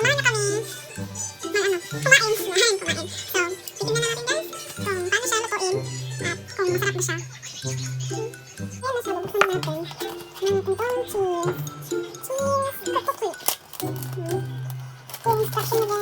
samahan niyo kami kumain. So, titignan na natin guys kung paano siya lutuin at kung masarap na siya. Yan na siya, bubuksan na natin. Tingnan natin itong cheese. Cheese cookie. Ito yung instruction na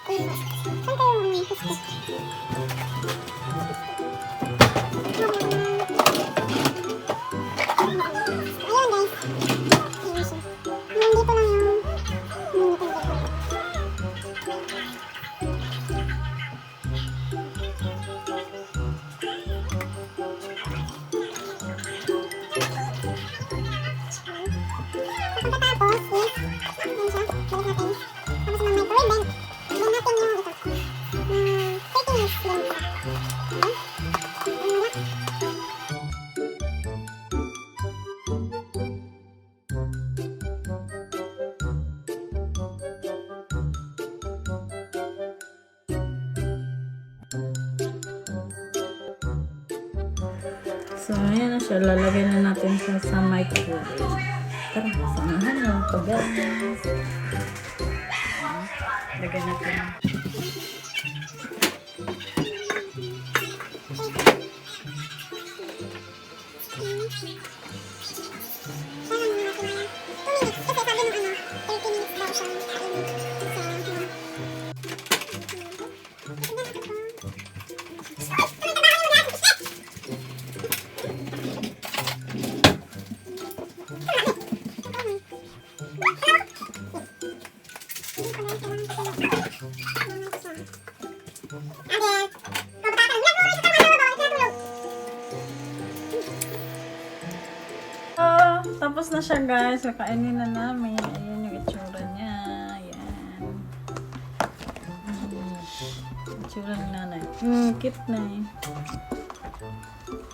guys. Ito daw yung cookie. Yung tingnan naman. Sa cheese. So, ayan na siya. Lalagay na natin siya sa microwave. Tara, samahan na ito, guys. Lagay natin. Tapos na siya guys. Kakainin na namin. Ayan yung itsura niya. Ayan. Itsura ni nanay. Cute na eh.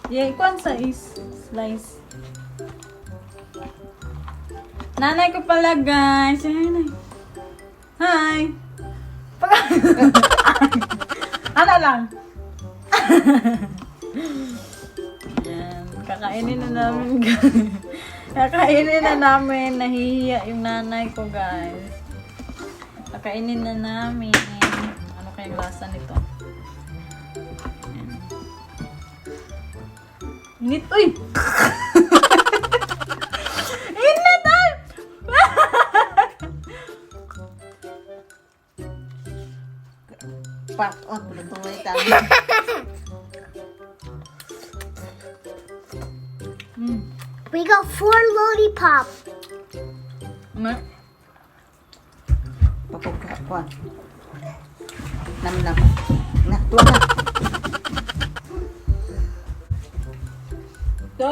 Yeah, ikuan sa slice. Nanay ko pala guys. Ayan. Hi! Ano lang? Ayan. Kakainin na namin guys. Kakainin na namin. Nahihiya yung nanay ko, guys. Kakainin na namin. Ano kayang lasa nito? Ayan. Init. Uy! Init ay! Part on. Bulong-bulong tayo. We got 4 lollipop. Papagkakuan. Nam. Na, tuwa na. So,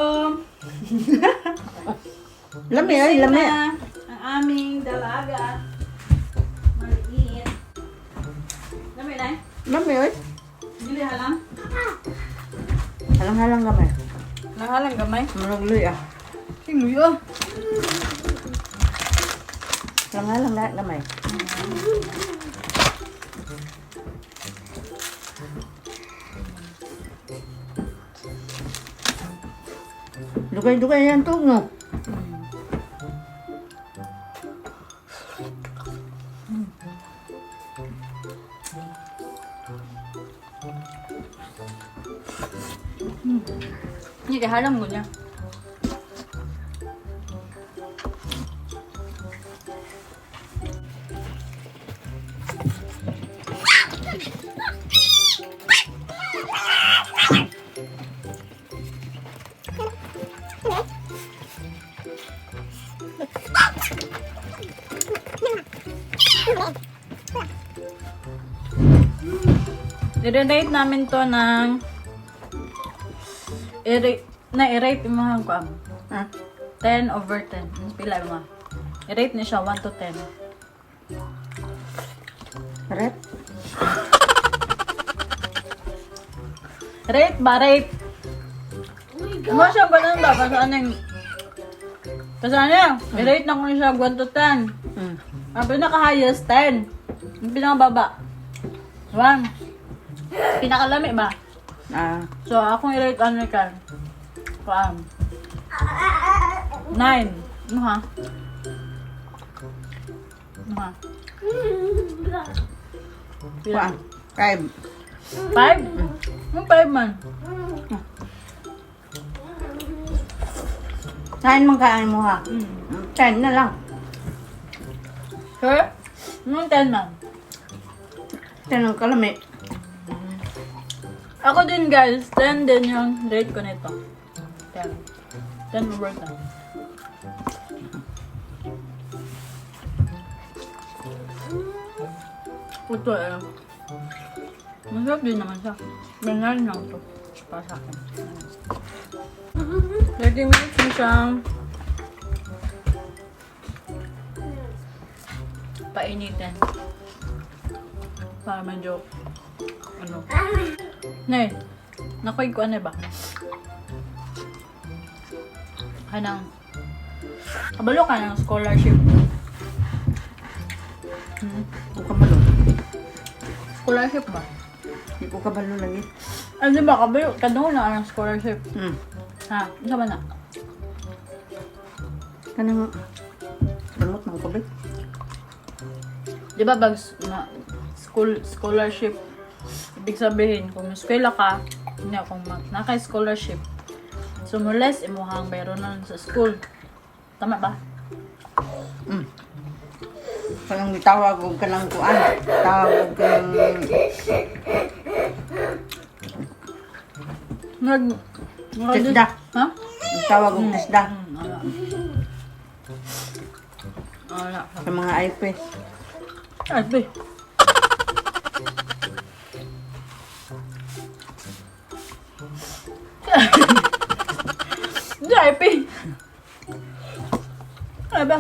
Lami ay, lami. ang aming dalaga. Maliit. Lami na eh. Lami ay. Dili halang. Halang-halang gamay. Halang gamay. Maragluy ah. Tingluyo. Lang na, lamay. Dugay-dugay yan to, no? Ini kayak haram punya. I-rate namin to ng i-rate yung mga kuam. Ah, 10 over 10. Mas pila mo. I-rate niya siya 1 to 10. red? Rate ba? Rate? Ano siya ganun ba? Kasi ano yan? I-rate na ko siya 1 to 10. Ang pinaka-highest 10. Ang pinaka-baba 1. Pinaka-lami ba? Ah, So, akong i-rate ano ka? Kuam. 9. Ano ha? Ano ha? kuan. 5. 5? Anong 5 man? Saan man kaan mo ha? 10 na lang. Sure? Anong 10 man? 10 ang kalami. Ako din guys, 10 din yung rate ko nito. 10. 10 over 10. Ito eh. Masarap din naman siya. Ganyan lang ito. Para sa akin. 30 minutes na siyang painitin. Para medyo ano. Nay, nakoy ko ano ba? Kanang kabalo ka ng scholarship. Hindi ko kabalo. Scholarship ba? Hindi ko kabalo lagi. Ano ba kabalo? Kadong na ang scholarship. Ha? Isa ba na? Kanang gamot ng kubik. Di ba bag scholarship? Ibig sabihin, kung eskwela ka, hindi akong naka-scholarship. So, mules, imuhang bayro na sa school. Tama ba? Kanang mitawag og kanang kuan. Tawag og kanang Tisda. Ha? tawag og tisda Wala. Wala. sa mga IPs. Ay, be. JP. Ano ba?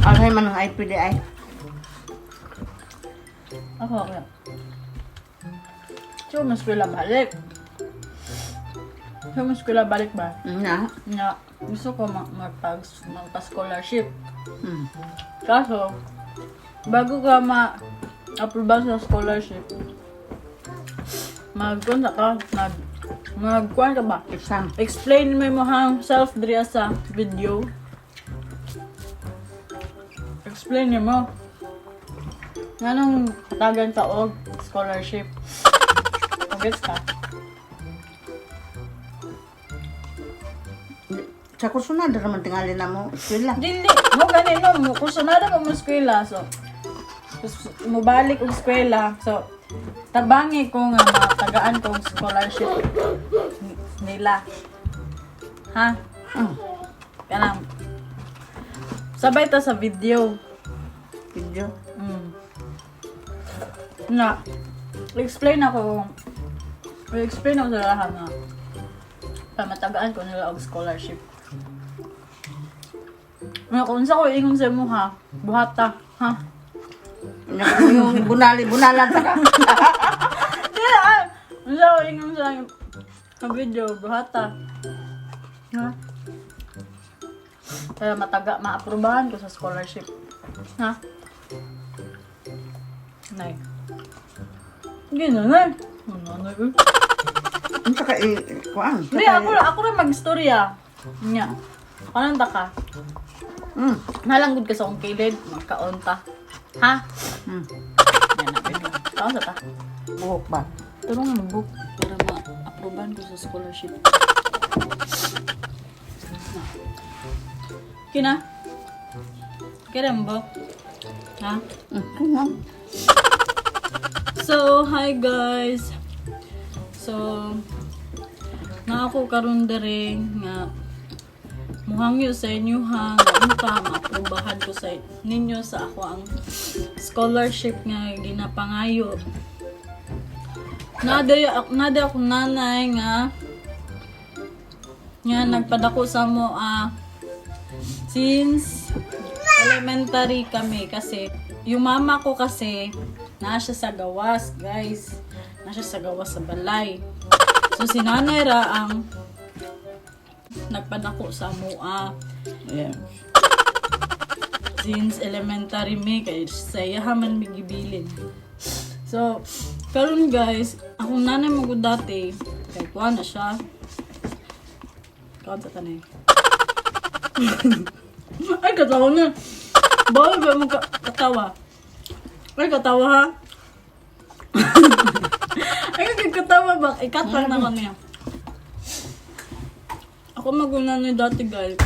Alay man ang IP di ay. Ako, ako. So, mas kuila balik. So, mas kuila balik ba? Na. Na, gusto ko magpa-scholarship. Mm. Kaso, bago ka ma-approve sa scholarship, mag-kunta ka, mag-kuhan ka ba? Exam. Explain mo yung hang self diri sa video. Explain niyo mo. Anong katagan ka og scholarship? Gets ka? Sa kusunod naman tingali na mo. Sila. Dili, mo ganito mo. Kung sunada pa mo eskwela, so, mo balik og eskwela, so, tabangi ko nga matagaan kong scholarship nila. Ha? Kanang, sabay ta sa video. Video. Na, explain ako sa lahat na pamatagaan ko nila og scholarship. Nga, kung sa ko ingon sa mo ha, buhata, ha? Yung bunalan ta ka. Kung sa ko ingon sa video, buhata. Ha? Para ma-aprobahan ko sa scholarship. Ha? Nay. Gina, nay. Nay. Ang saka kuan. Hindi, ako rin mag-istorya. Nya. Anong ka? Nalanggod ka sa akong kilid. Magkaunta. Ha? Yan na, baby. Kaon sa ta? Buhok ba? Tulong nga mag-book para ma-aprobahan ko sa scholarship. Kina? Kira mo ba? Ha? Kung So, hi guys. So, na ako karon dere nga muhangyo sa inyo ha nga unta maaprobahan ko sa ninyo sa ako ang scholarship nga ginapangayo. Nada ako nanay nga nagpadako sa mo since elementary kami kasi yung mama ko kasi siya sa gawas, guys. Siya sa gawas sa balay. So si nanay ra ang nagpadako sa mua. yeah. Since elementary me kay saya man migibilin. So karon guys, akong nanay mo gud dati kay kuha na siya. Kaon sa tanay. Ay, katawa na. Bawal ba mo katawa? Ay, katawa ha? Ay, katawa ba? Ikat lang naman niya. Ako maguna na dati guys.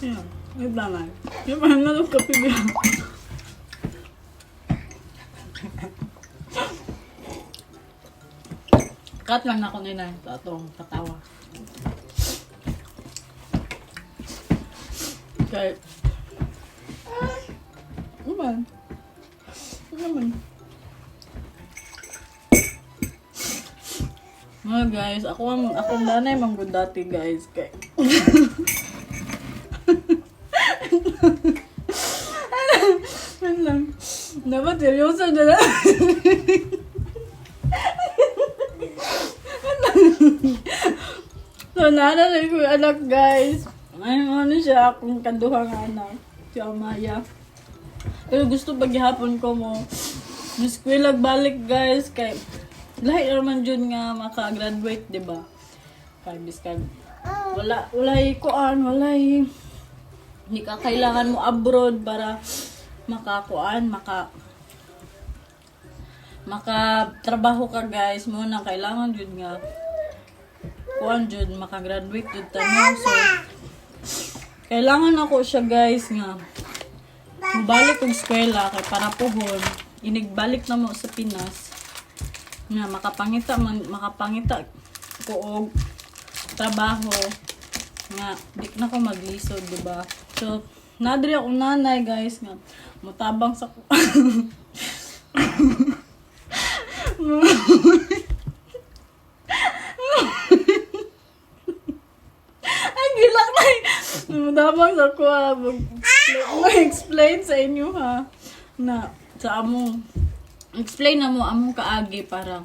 Yan. Wait lang ay. Yung parang nalong kapibig. Cut lang na ako nila. Itong katawa. Okay. Naman. Mga guys, akong nanay manggod dati guys. Kay ano lang. Dapat seryoso na lang. So, nanay ko yung anak guys. Ay, ano siya, akong kaduhang anak. Si Amaya. Pero gusto paghihapon ko mo. Miss Quilag balik guys. Kay, lahat naman dyan nga makagraduate, diba? Kay, biskag. Walay kuan, walay. Hindi ka kailangan mo abroad para makakuan, makatrabaho ka guys. Muna kailangan dyan nga kuan dyan, makagraduate dyan tanong. So, kailangan ako siya guys nga balik kong eskwela kay para puhon inigbalik na mo sa Pinas nga makapangita ko og trabaho nga di na ko maglisod, diba? So nadri ako nanay guys nga mutabang sa gilak na mutabang sa kuha mag-explain sa inyo ha na sa among explain na mo among kaagi para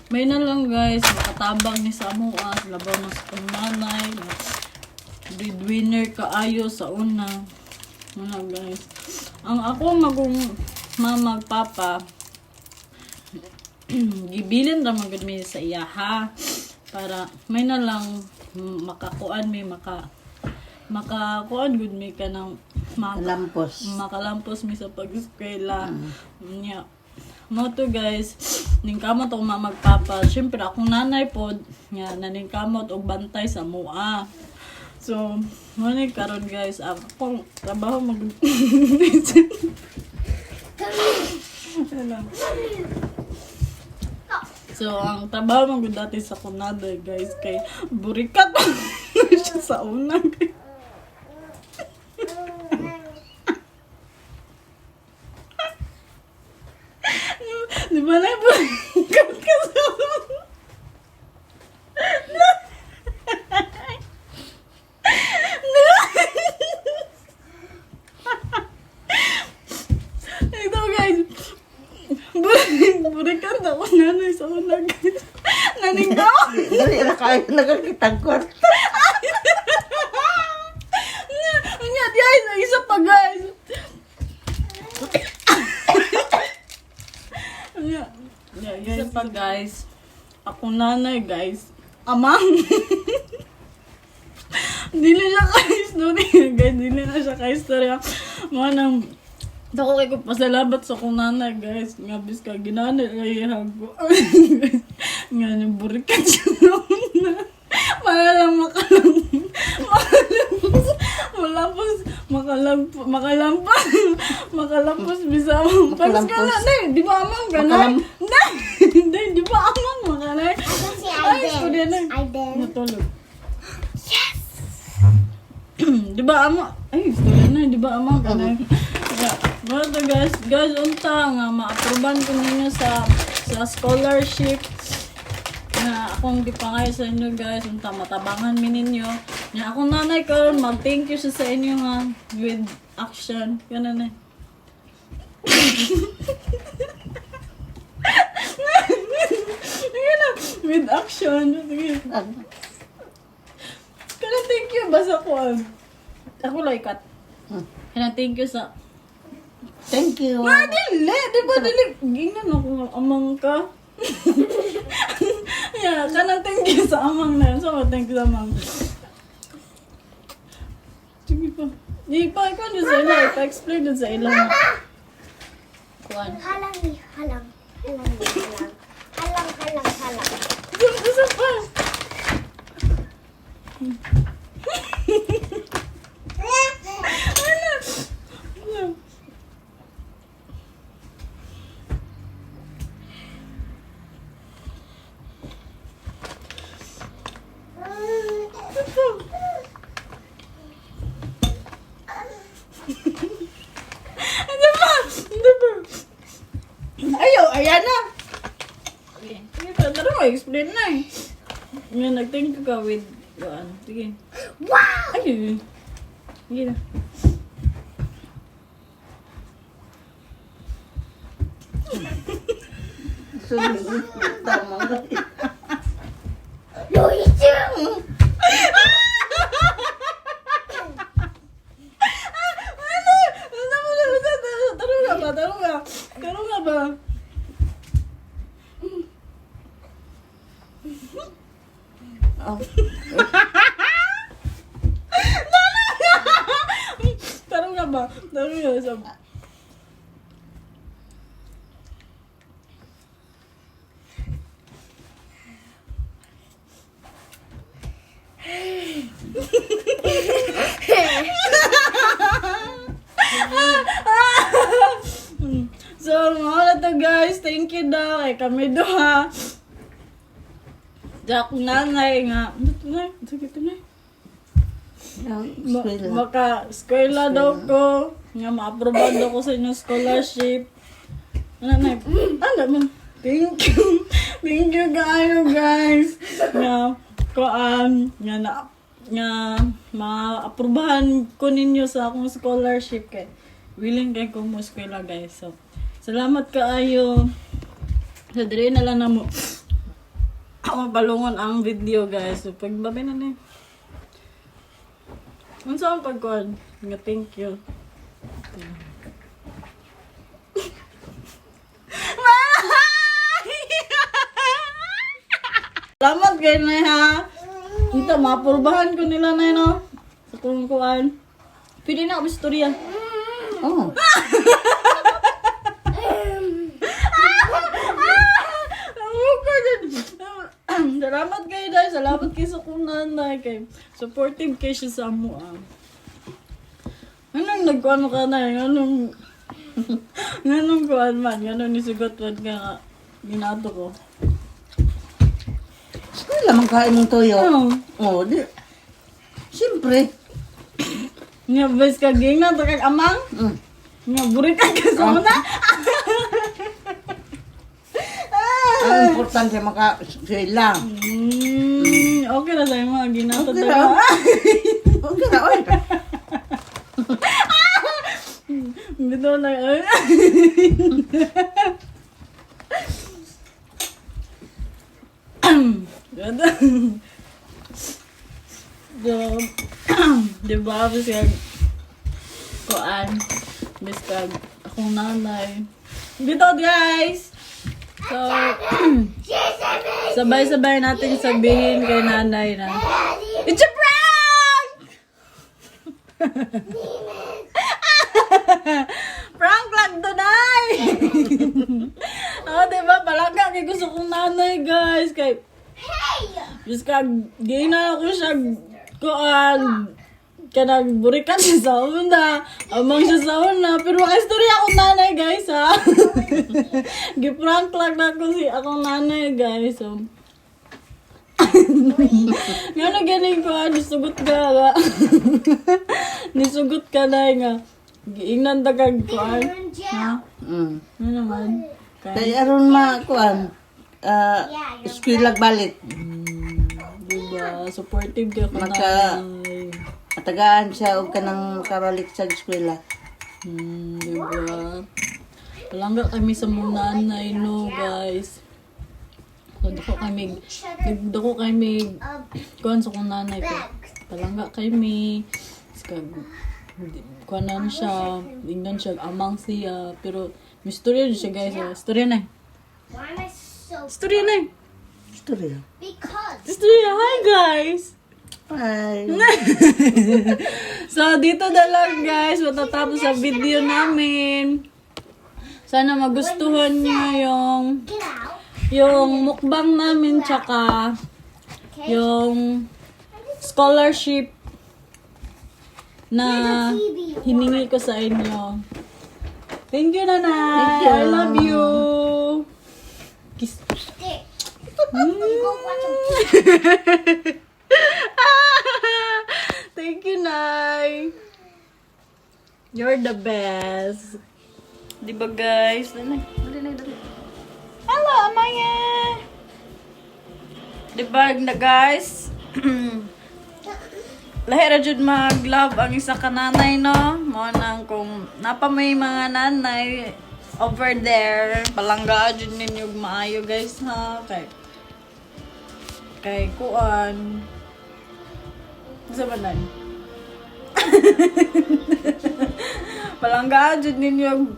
may na lang guys makatabang ni sa amo labaw na sa nanay breadwinner kaayo sa una guys ang ako mamag papa gibilin ra magud mi sa iya ha para may na lang makakuan mi makakuan gud mi ka ng makalampos mi sa pag-eskwela nya mo to guys ningkamot og mamagpapa syempre akong nanay pod nya naningkamot og bantay sa mua so mo ni karon guys akong trabaho So, ang trabaho man gud dati sa kunada guys kay burikat siya sa una. Di ba na burikat ka sa una? Ito guys. Burikan ako nanay sa una guys. Naninggaw. Dali na kayo nagkakitang kwarta. pa guys. Ako nanay guys. Amang. Dili siya ka-istorya guys. Dili na siya ka-istorya. Manang, dako kay ko pasalamat sa akong nanay guys. Nga bis ka ginanay ay hago. Nga yung burikat siya na. Para lang makalampos bisa panas ka na, di ba amang ganay? Di ba amang makanay? Si Ay, studio na. Aiden. Natulog. Yes! Di ba amang? Ay, studio na, di ba amang ganay? Mga guys, unta nga, ma-aproban ko ninyo sa scholarship na akong gipangay sa inyo guys, unta matabangan mi ninyo. Nga akong nanay karon mag-thank you siya sa inyo nga with action. Ganun eh. With action. Sige. Kana thank you basta ko. Ako lang ikat. Kana thank you sa Thank you. dili, di ba dili? Gingnan ako amang ka. Yeah, kanang thank you sa amang na yun. So, thank you sa amang. Sige pa. Ikaw nyo sa ila. Ipa-explain nyo sa ila na. Kuhan. Halang. Isa pa. Ano? Hindi ba? Ayaw, ayan na. Okay. Sige pa, tara mo, explain na eh. Nga, nag-thank you ka with, sige. Wow! Ay, sige na. Tama nga. Luigi! Taro nga ba? Oh. Taro nga ba? Taro nga. So, mga to guys, thank you daw kay kami duha. Jack nanay nga. Ano to na? Sige to na. Baka eskwela daw ko. Nga ma-approve daw ko sa inyong scholarship. Ano na? Ano man? Thank you. Thank you guys. Nga ma-approvehan ko ninyo sa akong scholarship kay willing kay ko mo eskwela guys. So, salamat kaayo. So, dire na lang na mo ako balungon ang video guys. So, pagbabi na na. Unsa ang pagkuhan? Nga thank you. Salamat kayo na ha. Ito, mapurbahan ko nila na no. Sa kuhan. Pwede na ako istorya. Oh. Salamat kayo dahil. Salamat kayo sa kong nanay. Kay supportive kayo siya sa mo. Anong nagkuhan ka na? Anong kuhan man? Anong nisugot-wad ka ginato ko? Eskwela man kain mong toyo. Oh, di. Siyempre. Nga, bes ka ging na, takag amang. Nga, burik ka sa una. Ang importante maka-eskwela. Okay na sa'yo mga ginato. Okay na. Okay na, oy. Bito na, ay. Ganda. Diba, biskag kuan, biskag akong nanay. Bito guys! So, sabay-sabay natin sabihin kay nanay na, it's a prank! Prank lang to, nay! Diba? Palangga kay gusto kong nanay, guys. Kay, just gay na ako siya, kanang burikan siya sa una, amang siya sa una, pero istorya akong nanay, guys, ha? Giprank lang na ako si akong nanay, guys, so. Nga na ganing ko, nisugot ka, nga. Nisugot ka na, nga. Giingnan tagag ko, ha? Mm. Ano naman? Kaya aron kuan eskwela balik. Diba? Supportive ka ko Maka- nanay. Atagaan siya og kanang makabalik sa eskwela. Diba? Palangga kami sa mong nanay, no, guys. So, dako kami, kuhan sa kong nanay ko. Palangga kami, kuhanan siya, ingnan siya, amang siya, pero may storya din siya, guys. Storya na. Why am I so? Storya na. Istorya. Because. Storya, hi, guys! Bye. So, dito na lang, guys, matatapos sa video namin. Sana magustuhan niyo Get out. yung mukbang namin, tsaka yung scholarship na hiningi ko sa inyo. Thank you, Nanay. Thank you. I love you. Kiss. There. You go watch a Thank you, Nay. You're the best. Diba, guys? Dali. Hello, Amaya. Diba, na guys? Lahira jud mag-love ang isa ka nanay, no? Mo nang kung napa may mga nanay over there, palangga jud ninyo maayo, guys, ha? Kay kuan. Sa banan. Palangga jud ninyo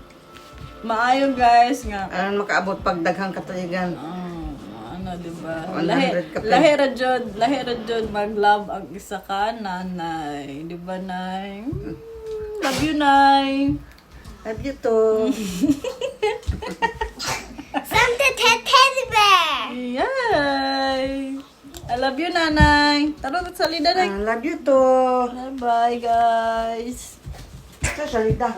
maayo, guys, nga. Aron makaabot pag daghang katuigan. Ano, diba? 100 ka pa. Lahira jud mag-love ang isa ka nanay. Diba, Nay? Love you, Nay. Love you too. Santa teddy bear. Yay! I love you, Nanay. Tara, salida, Nay. Love you too. Bye, guys. Sa salida.